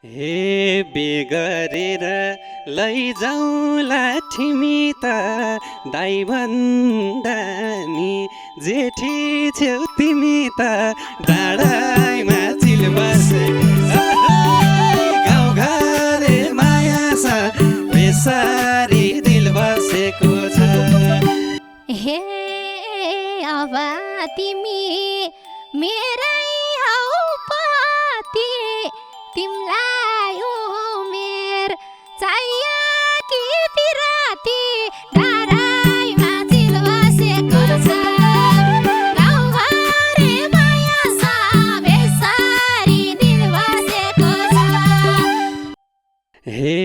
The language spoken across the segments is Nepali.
हे बेगरेर लैजाउँला ठिमी त दाइभन्दा नि जेठी छेउ तिमी त डाँडामा चिल बसे गाउँघरे माया छ बेसारी दिल बसेको छ। हे अब तिमी मेरै हौ पति तिमलाई उमेर चाहियो कि पिराती डाँडामा चिल बसेको छ गाउँघरे माया छ बेसारी दिल बसेको छ। हे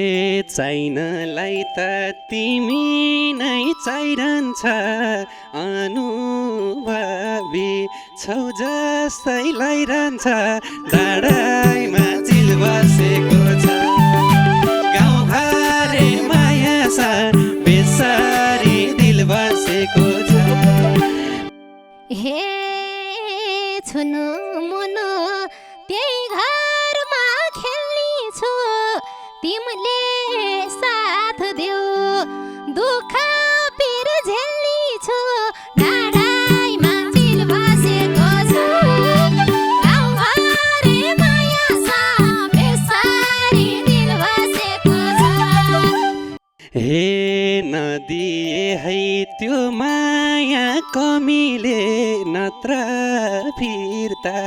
चाहिनलाई त तिमी नै चाहिरहन्छ अनुभवी छौ जस्तै लागिरहन्छ डाँडामा चिल बसेको छ गाउँघरे माया छ बेसारी दिल बसेको छ। हे छुनु मुनु त्यही घरमा खेल्ने छु तिमीले साथ देऊ दुःख पिर झेल्ने छु डाँडामा चिल बसेको छ गाउँघरे माया छ बेसारी दिल बसेको छ। हे नदिए है त्यो माया कमीले नत्र फिर्ता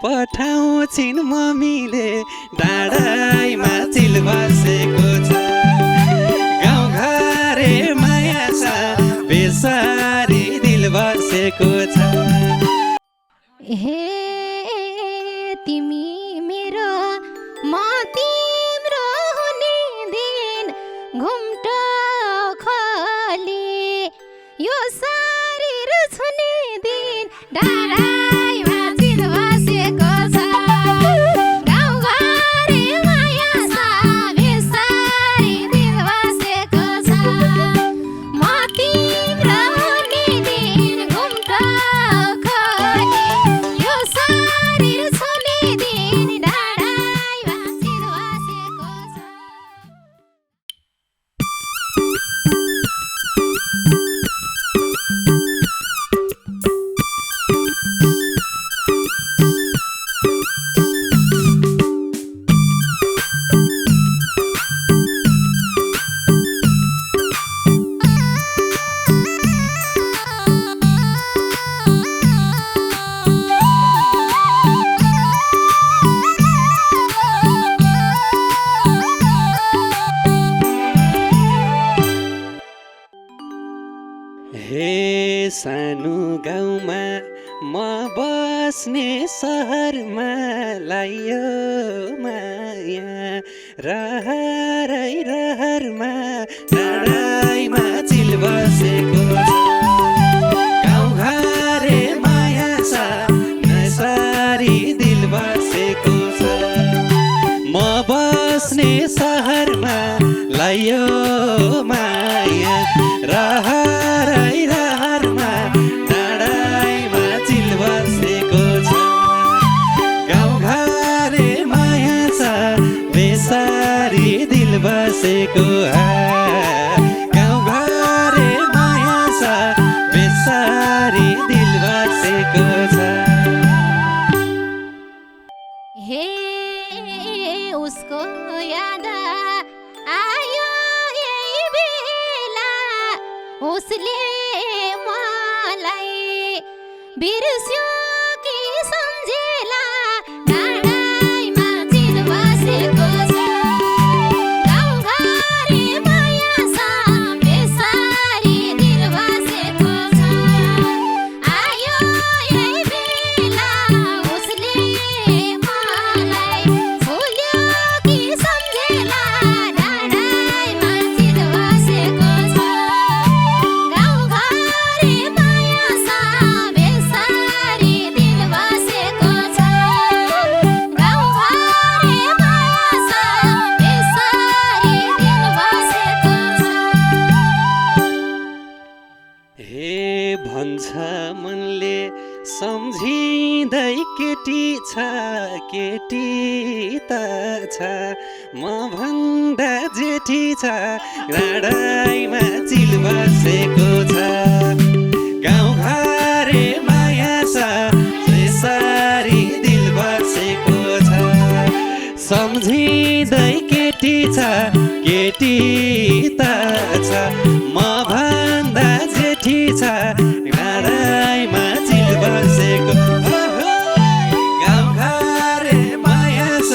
पठाउँछिन् मम्मीले डाँडामा चिल बसेको छ गाउँघरे माया छ बेसारी दिल बसेको छ। हे तिमी मेरो म तिम्रो हुने दिन घुम्टो खोली यो शरीर छुने दिन डाँडामा चिल बसेको छ गाउँघरे माया छ बेसारी दिल बसेको छ म तिम्रो हुने दिन घुम्टो खोली यो शरीर छुने दिन डाँडामा चिल बसेको छ। हे सानो गाउँमा म बस्ने सहरमा लायो माया रहरै रहरमा डाँडामा चिल बसेको छ गाउँघरे माया छ नसारी दिल बसेको छ म बस्ने सहरमा लायो माया रहरै रहरमा डाँडामा चिल बसेको छ गाउँघरे माया छ बेसारी दिल बसेको गाउँघरे माया छ बेसारी दिल बसेको छ। हे उसको याद आयो यही बेला उसले मलाई बिर्स्यो कि सम्झेला डाँडामा चिल बसेको छ गाउँघरे माया छ बेसारी दिल बसेको छ आयो यही बेला उसले मलाई भुल्यो कि सम्झेला डाँडामा चिल बसेको छ गाउँघरे माया छ बेसारी केटी त छ म भन्दा जेठी छ राडाइमा चिल बसेको छ गाउँघरे माया छ यसरी दिल बसेको छ सम्झिँदै केटी त छ म भन्दा जेठी छ राडाइमा चिल बसेको गाउँघरे माया छ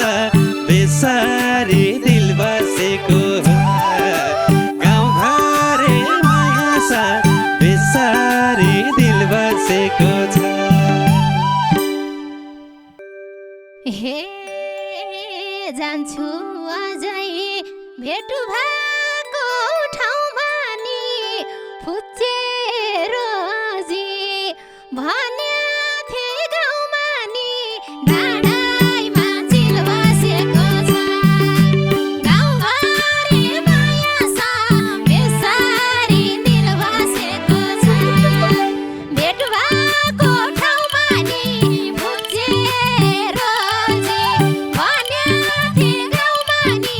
बेसारी दिल बसेको गाउँघरे माया छ बेसारी दिल बसेको छ हे जान्छु अझै भेट भएको ठाउँमा नि फुच्चेर जी भन्या थिए गाउँमा नि डाँडाइमा चिल बसेको छ गाउँघरे माया छ बेसारी दिल बसेको छ भेट भएको ठाउँमा नि फुच्चेर जी भन्या थिए गाउँमा नि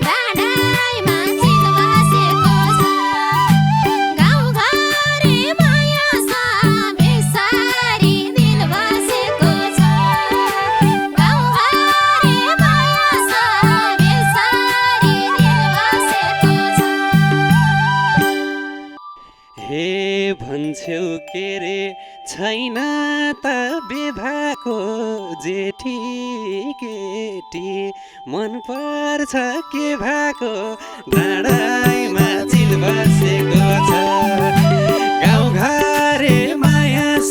डाँडाइमा चिल बसेको छ गाउँघरे माया छ बेसारी दिल बसेको छ गाउँघरे माया छ बेसारी दिल बसेको छ हे भन्छौ के रे छैन त बेभाको जेठी केटी मन पर्छ के भएको डाँडाइमा चिल बसेको छ गाउँघरे माया छ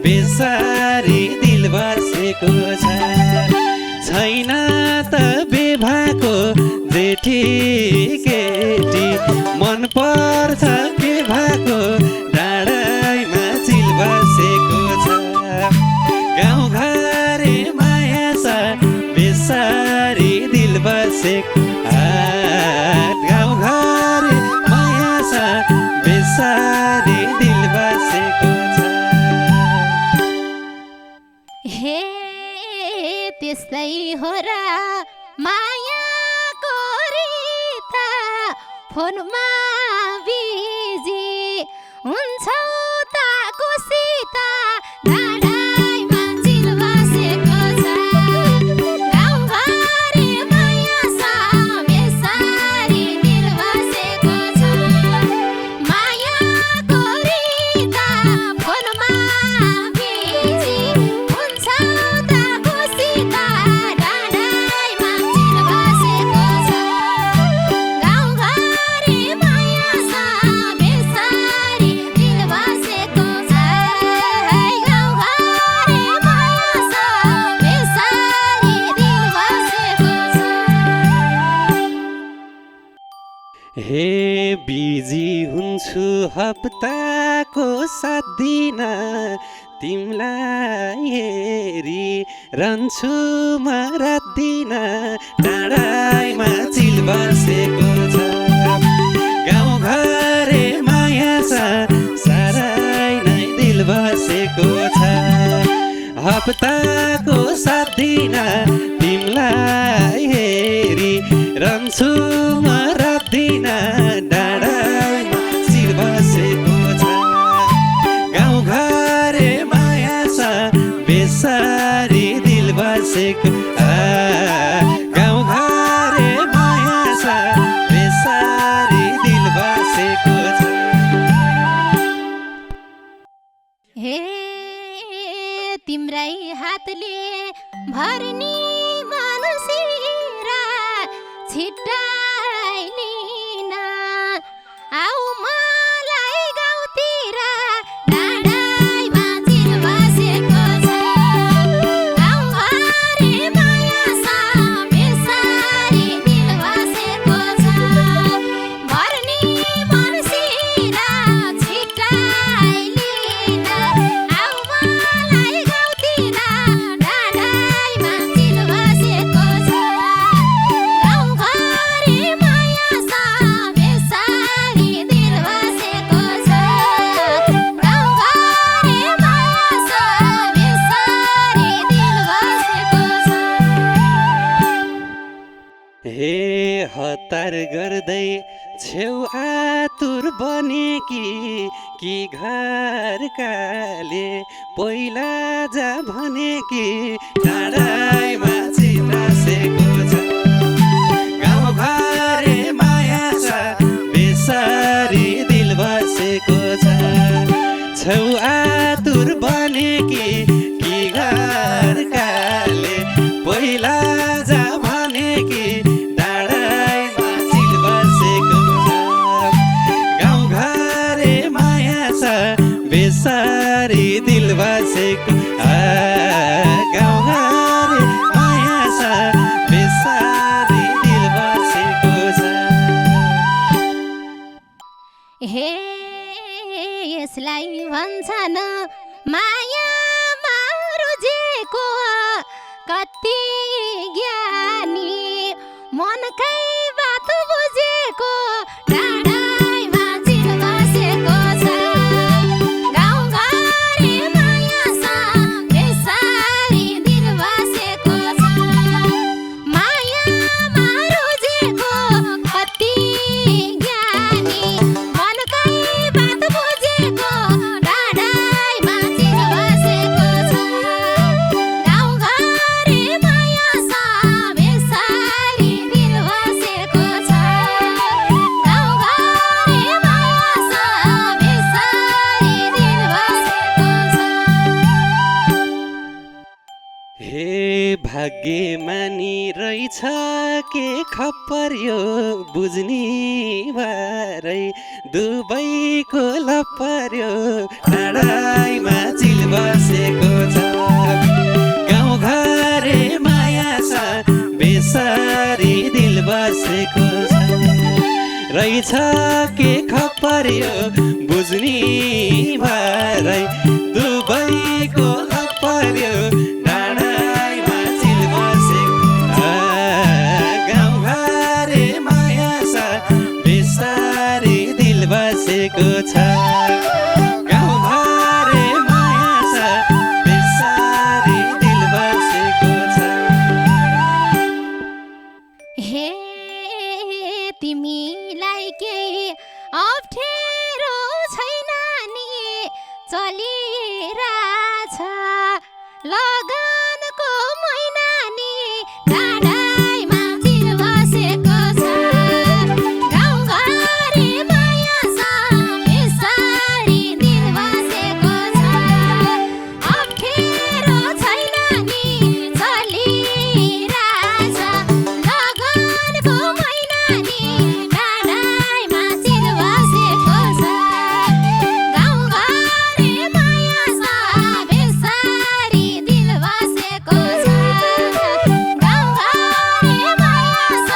बेसारी दिल बसेको छ छैन त बेभाको जेठी केटी मन पर्छ के भएको डाँडाइमा चिल बसेको छ गाउँघरे माया छ बेसारी दिल बसेको गाउँघरे माया छ बेसारी दिल बसेको छ हे त्यस्तै हो र मायाको रिता फोनमा बिजी हुन्छौ त कोसिता डाँडाइमा चिल बसेको छ गाउँघरे माया छ बेसारी दिल बसेको छ मायाको रिता फोनमा बिजी हुन्छौ त कोसिता डाँडाइमा चिल बसेको छ गाउँघरे माया छ बेसारी दिल बसेको छ गाउँघरे माया छ बेसारी दिल बसेको छ हे बिजी हुन्छु हप्ताको 7 दिन तिमलाई हेरी रहन्छु म रात दिन डाँडाइमा चिल बसेको छ गाउँघरे माया छ साह्रै नै दिल बसेको छ हप्ताको 7 दिन तिमलाई हेरी रहन्छु म रात दिन डाँडाइमा चिल बसेको छ गाउँघरे माया छ बेसारी दिल बसेको गाउँघरे माया छ बेसारी दिल बसेको छ हे तिम्रै हातले भर्नी मनसिरा छिट्टाइ लिन आऊ मलाई गाउँतिर डाँडाइमा चिल बसेको छ गाउँघरे माया छ बेसारी दिल बसेको छ भर्नी मनसिरा छिट्टाइ लिन आऊ मलाई गाउँतिर डाँडाइमा चिल बसेको छ गाउँघरे हे हतार गर्दै छेउ आतुर बनेकी कि घर काले पहिला जा भनेकी टाढामा चिनासेको छ गाउँ घरे माया छ बेसारी दिल बसेको छ छेउ आतुर बनेकी कि घर काले पहिला जा भनेकी डाँडामा चिल बसेको छ गाउँ घरे माया छ बेसारी दिल बसेको गाउँ घरे माया छ बेसारी दिल बसेको छ हे यसलाई भन्छन् मायामा रुजेको कति ज्ञानी मनकै बात बुझेको डाँडामा चिल बसेको छ गाउँ घरे माया छ बेसारी दिल बसेको छ मायामा रुजेको कति ज्ञानी मनकै बात बुझेको डाँडामा चिल बसेको छ गाउँ घरे माया छ बेसारी दिल बसेको छ गाउँ घरे माया छ बेसारी दिल बसेको छ हे भाग्यमानी रहेछ के खपर्यो बुझ्ने भरै दुबैको लपर्यो टाढामा चिल बसेको छ गाउँ घरे माया छ बेसारी दिल बसेको छ रहेछ के खपर्यो बुझ्ने भरै दुबैको लपर्यो डाँडामा चिल बसेको गाउँ घरे माया छ बेसारी दिल बसेको छ गाउँ घरे माया छ बेसारी दिल बसेको छ हे तिमीलाई केही अप्ठ्यारो छैन नि चलिरहेछ लगनको महिना नि डाँडामा चिल बसेको छ गाउँ घरे माया छ बेसारी दिल बसेको छ अप्ठ्यारो छैन नि चलिरहेछ लगनको महिना नि डाँडामा चिल बसेको छ गाउँ घरे माया छ बेसारी दिल बसेको छ गाउँ घरे माया छ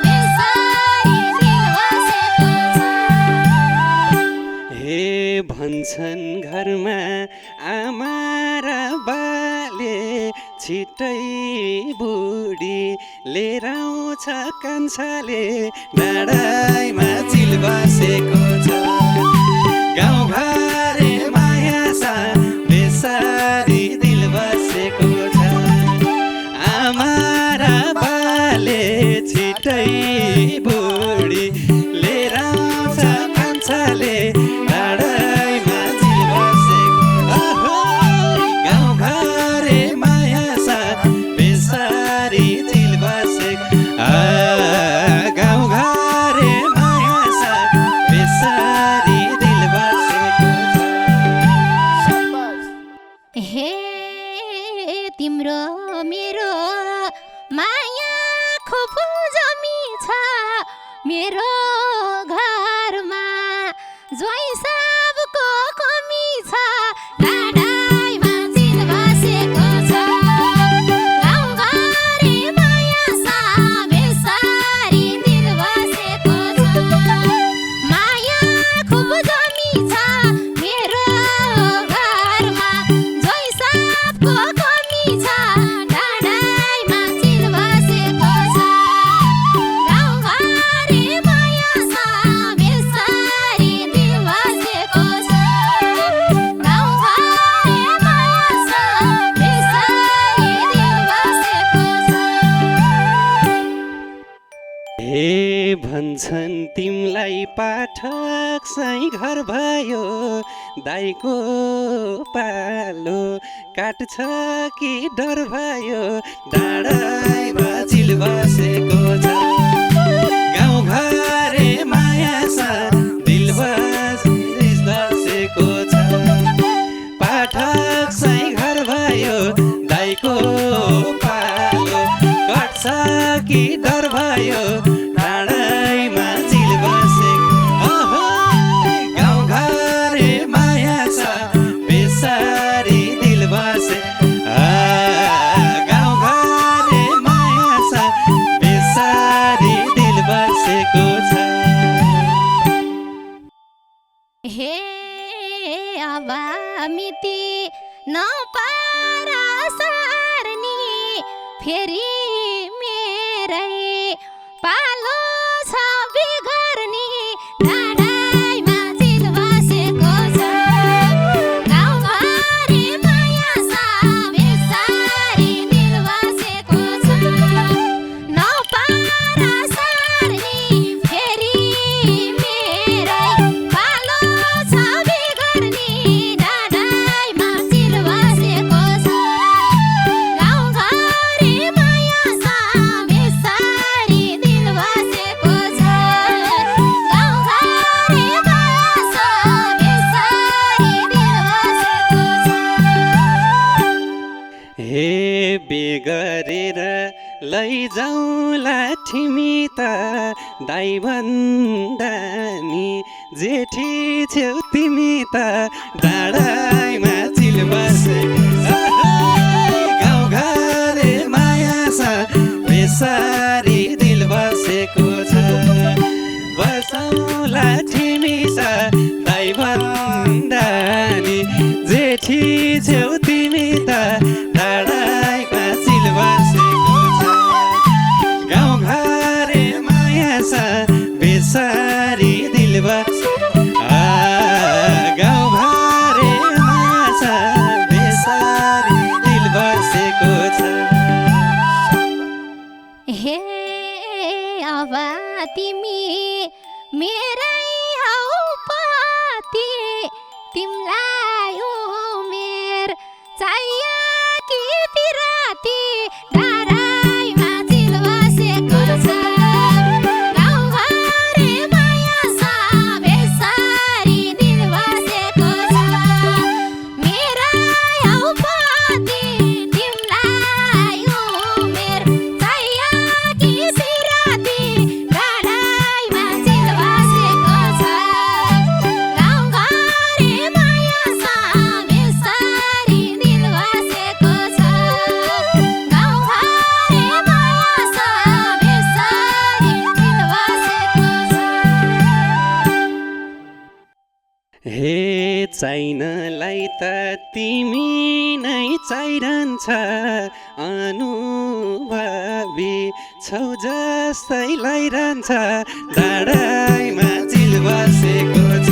बेसारी दिल बसेको छ हे भन्छन् घरमा आमा र बाले छिटै बुढी लिएर आउँछ कान्छाले डाँडामा चिल बसेको छ गाउँ घरे माया छ बेसारी दिल बसेको छ आमा र बाले छिटै बुढी लिएर आउँछ कान्छाले डाँडामा चिल बसेको गाउँ घरे माया छ बेसारी दिल बसेको गाउँ घरे माया छ बेसारी दिल बसेको छ हे तिम्रो मेरो माया खुब जमी छ मेरो घरमा ज्वाइँ साबको कमी छ डाँडामा चिल बसेको छ गाउँ घरे माया छ बेसारी दिल बसेको छ माया खुब जमी छ मेरो घरमा ज्वाइँ साबको कमी छ डाँडामा चिल बसेको छ गाउँ घरे माया छ बेसारी दिल हे भन्छन् तिमलाई पाठक साई घर भयो दाइको पालो काट्छ कि डर भयो डाँडामा चिल बसेको छ गाउँघरे माया छ दिल बसेको छ पाठक साई घर भयो दाइको पालो काट्छ कि डर भयो डाँडामा चिल बसेको गाउँघरे माया छ बेसारी दिल बसे गाउँघरे माया छ बेसारी दिल बसेको छ हे अब मिति नपारा सार्नी फेरि मेरै पालो छ बिगर्नी डाँडामा चिल बसेको छ गाउँघरे माया छ बेसारी दिल बसेको छ नपारा सार्नी फेरि मेरै पालो छ बिगर्नी डाँडामा चिल बसेको छ गाउँघरे माया छ बेसारी दिल बसेको छ गाउँघरे माया छ बेसारी दिल बसेको छ हे बेगरेर लैजाउँला ठिमी त दाइभन्दा नि जेठी छेउ तिमी त डाँडामा चिल बसे गाउँघरे माया छ बेसारी दिल बसेको छ बसौँला ठिमी त दाइभन्दा नि जेठी छेउ तिमी त डाँडामा चिल बसेको छ गाउँघरे माया छ बेसारी दिल गाउँघरे माया छ बेसारी दिल बसेको छ हे अब तिमी मेरै हौ पति तिमलाई उमेर चाहियो कि पिराती डाँडामा चिल बसेको छ गाउँघरे माया छ बेसारी दिल बसेको छ मेरै हौ पति तिमलाई उमेर चाहियो कि पिराती डाँडामा चिल बसेको छ गाउँघरे माया छ बेसारी दिल बसेको छ गाउँघरे माया छ बेसारी दिल बसेको छ हे चाहिनलाई त तिमी नै चाहिरहन्छ अनुभवी छौ जस्तै लाइरहन्छ डाँडामा चिल बसेको छ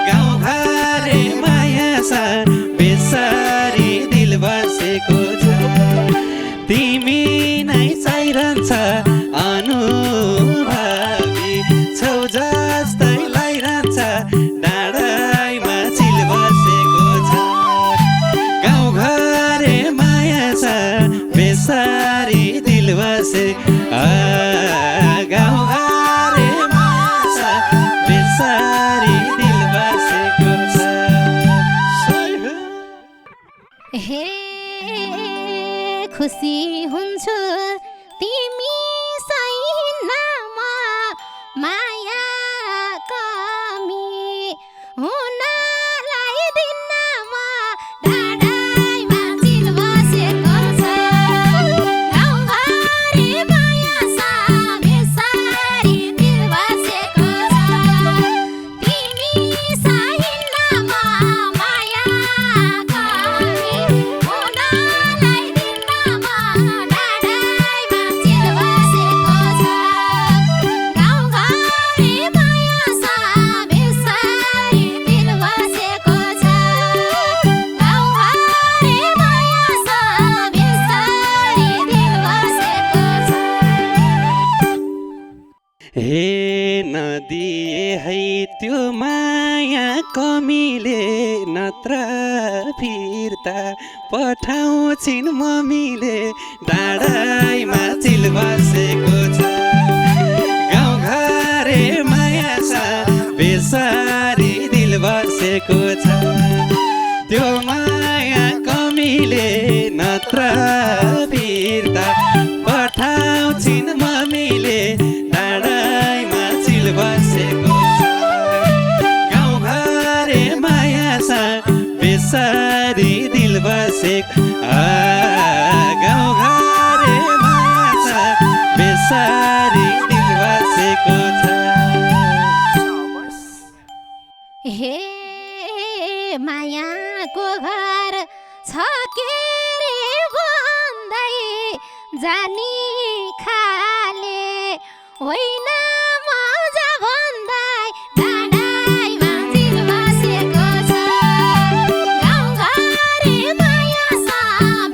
गाउँघरे माया छ बेसारी दिल बसेको छ तिमी नै चाहिरहन्छ अनुभवी छौ जस्तै लाइरहन्छ डाँडामा चिल बसेको छ गाउँघरे माया छ बेसारी दिल बसे गाउँघरे माया छ बेसारी दिल बसेको छ हे खुसी हुन्छु तिमी छैन हे नदिए है त्यो माया कमीले नत्र फिर्ता पठाउँछिन् मम्मीले डाँडाइमा चिल बसेको छ गाउँघरे माया छ बेसारी दिल बसेको छ त्यो माया कमीले नत्र फिर्ता पठाउँछिन् मम्मीले डाँडाइमा चिल बसेको छ गाउँघरे माया छ बेसारी दिल बसेको गाउँघरे माया छ बेसारी दिल बसेको छ हे मायाको घर छ के रे भन्दै जानी खाले होइन मजा भन्दै डाँडाइमा चिल बसेको छ गाउँघरे माया छ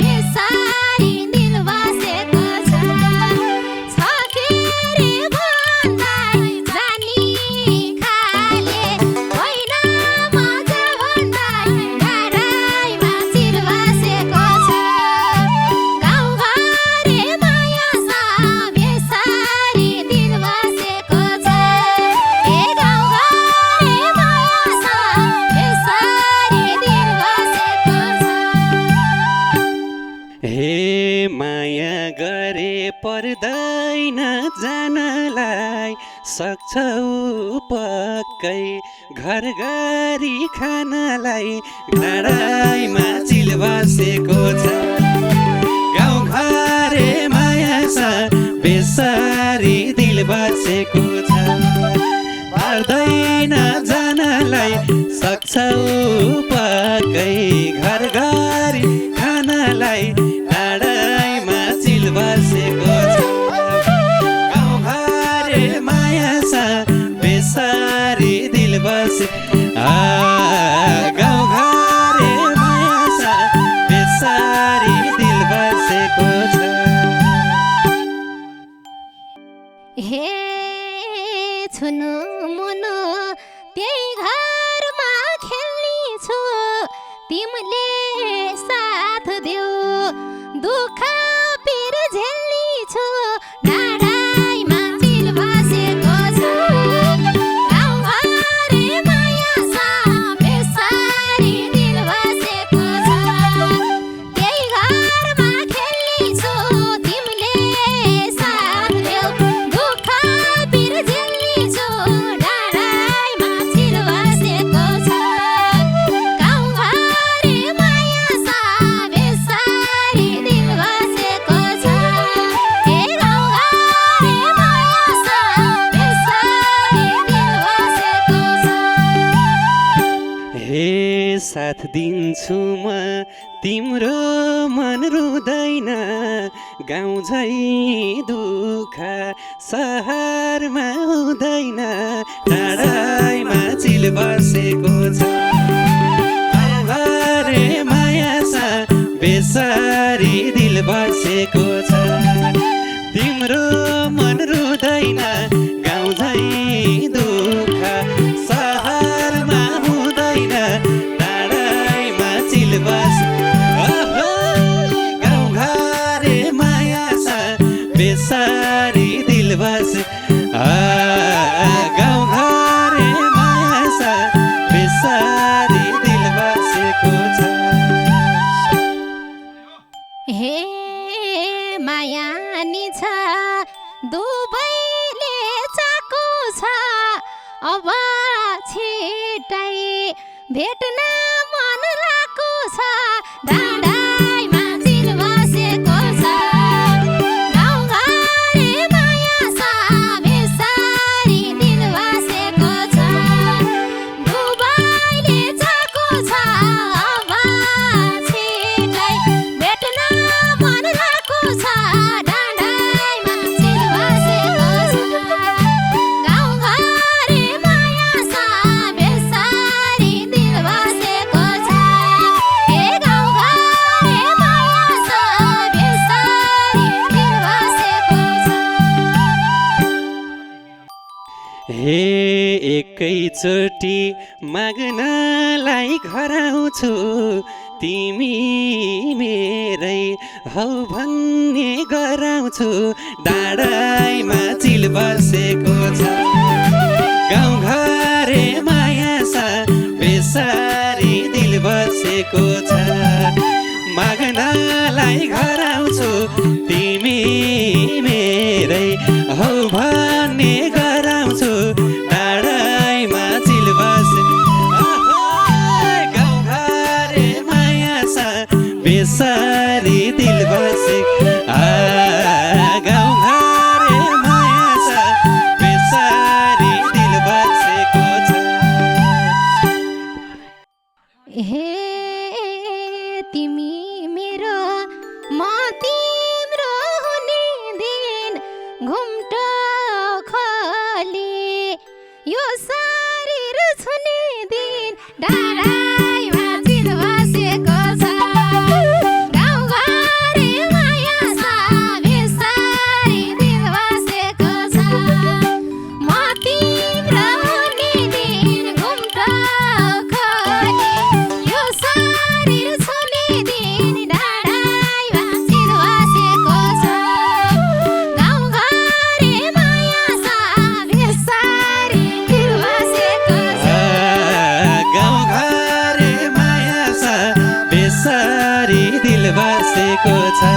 बेसारी दिल बसेको छ के रे भन्दै जानी खाले होइन मजा भन्दै डाँडाइमा चिल बसेको छ गाउँघरे माया छ बेसारी दिल बसेको छ ए गाउँघरे माया छ बेसारी दिल बसेको छ हे माया गरे पर्दैन जानलाई सक्छौ पक्कै घर गरी खानलाई डाँडाइमा चिल बसेको छ गाउँघरे माया छ बेसारी दिल बसेको छ पर्दैन जानलाई सक्छौ पक्कै घर गरी खानलाई डाँडाइमा चिल बसेको छ गाउँघरे माया छ बेसारी दिल बसे गाउँघरे माया छ बेसारी दिल बसेको छ हे छुनु मुनु त्यही घरमा खेल्ने छु तिमीले साथ देऊ दुःख पिर झेल्ने छु डाँडाइमा चिल बसेको छ गाउँघरे माया छ बेसारी दिल बसेको छ त्यही घरमा खेल्ने छु तिमीले साथ देऊ दुःख पिर झेल्ने छु डाँडाइमा चिल बसेको छ गाउँघरे माया छ बेसारी दिल बसेको छ ए गाउँघरे माया छ बेसारी दिल बसेको छ हे साथ दिन्छु म तिम्रो मन रुँदैन गाउँ झै दुःख सहरमा हुँदैन डाँडाइमा चिल बसेको छ गाउँघरे माया छ बेसारी दिल बसेको छ तिम्रो मन रुँदैन गाउँ झै दुःख सहरमा हुँदैन डाँडाइमा चिल बस गाउँघरे माया छ बेसारी दिल बस गाउँघरे माया छ बेसारी दिल बसेको छ हे माया नि छ दुबैले चाको छ अब छिटै भेट्न मन लागेको छ डाँडाइमा चिल बसेको छ गाउँघरे माया छ बेसारी दिल बसेको छ दुबैले चाको छ अब छिटै भेट्न मन लागेको छ डाँडाइमा चिल बसेको छ गाउँघरे माया छ बेसारी दिल बसेको छ ए गाउँघरे हे एकैचोटि माग्नलाई घर आउँछु तिमी मेरै हौ भन्ने गराउँछु डाँडामा चिल बसेको छ गाउँघरे माया सा बेसारी दिल बसेको छ माग्नलाई घर आउँछु तिमी मेरै हौ भन्ने गराउँछु डाँडामा चिल बसे गाउँघरे माया सा बेसारी दिल बसे गाउँघरे माया सा बेसारी दिल बसेको छ हे तिमी मेरो म तिम्रो हुने दिन घुम्टो खोली यो शरीर छुने दिन डाँडामा चिल बसेको छ गाउँघरे माया सा बेसारी दिल बसेको छ म तिम्रो हुने दिन घुम्टो खोली यो शरीर छुने दिन डाँडामा चिल बसेको छ गाउँघरे माया सा बेसारी दिल बसेको छ गाउँघरे माया सा बेसारी दिल बसेको छ